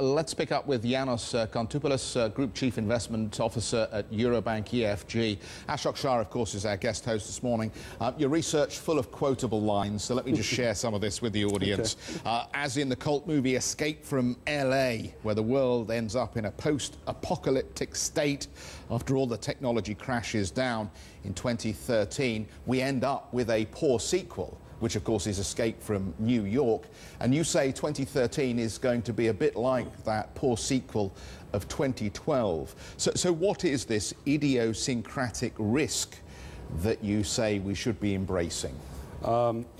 Let's pick up with Yianos Kontopoulos, Group Chief Investment Officer at Eurobank EFG. Ashok Shah, of course, is our guest host this morning. Your research full of quotable lines, so let me just share some of this with the audience. Okay. As in the cult movie Escape from LA, where the world ends up in a post-apocalyptic state after all the technology crashes down in 2013, we end up with a poor sequel, which of course is Escape from New York. And you say 2013 is going to be a bit like that poor sequel of 2012. So what is this idiosyncratic risk that you say we should be embracing?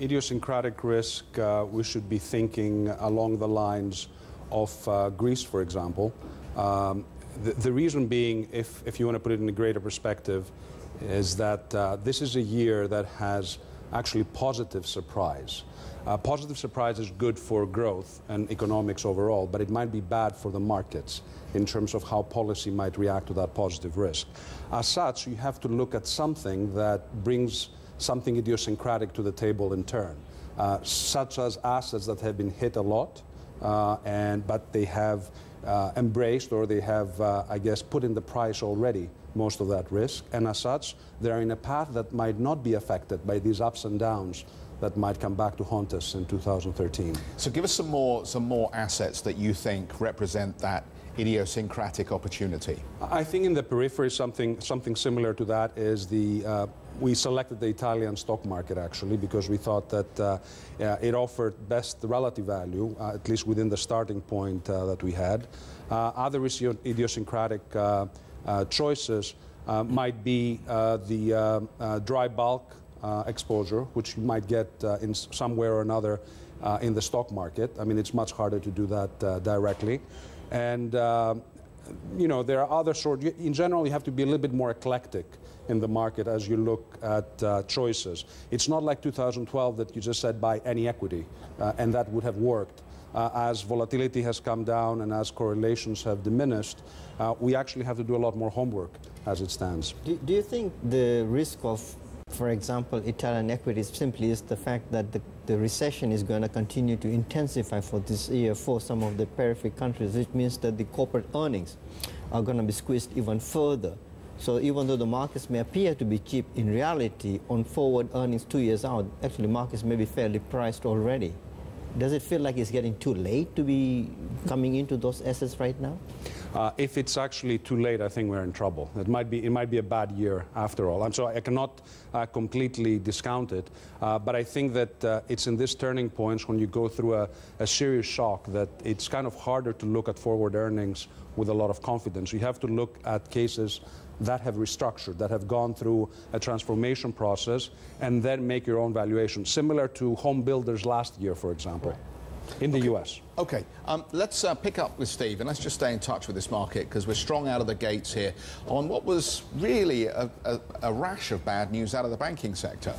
Idiosyncratic risk, we should be thinking along the lines of Greece, for example. The reason being, if you want to put it in a greater perspective, is that this is a year that has actually positive surprise. Positive surprise is good for growth and economics overall, but it might be bad for the markets in terms of how policy might react to that positive risk. As such, you have to look at something that brings something idiosyncratic to the table in turn, such as assets that have been hit a lot, but they have embraced, or they have, I guess, put in the price already most of that risk, and as such, they're in a path that might not be affected by these ups and downs that might come back to haunt us in 2013. So give us some more assets that you think represent that idiosyncratic opportunity. I think in the periphery something similar to that is we selected the Italian stock market actually because we thought that it offered best relative value, at least within the starting point that we had. Other idiosyncratic choices might be the dry bulk exposure, which you might get in some way or another in the stock market. I mean, it's much harder to do that directly. And, you know, there are other in general, you have to be a little bit more eclectic in the market as you look at choices. It's not like 2012 that you just said buy any equity, and that would have worked. As volatility has come down and as correlations have diminished, we actually have to do a lot more homework as it stands. Do you think the risk of, for example, Italian equities simply is the fact that the recession is going to continue to intensify for this year for some of the periphery countries, which means that the corporate earnings are going to be squeezed even further? So even though the markets may appear to be cheap, in reality, on forward earnings 2 years out, actually markets may be fairly priced already. Does it feel like it's getting too late to be coming into those assets right now? If it's actually too late, I think we're in trouble. It might be a bad year after all. And so I cannot completely discount it, but I think that it's in this turning points when you go through a serious shock that it's kind of harder to look at forward earnings with a lot of confidence. You have to look at cases that have restructured, that have gone through a transformation process, and then make your own valuation, similar to home builders last year, for example, in the US. Okay, let's pick up with Steve, and let's just stay in touch with this market, because we're strong out of the gates here on what was really a rash of bad news out of the banking sector.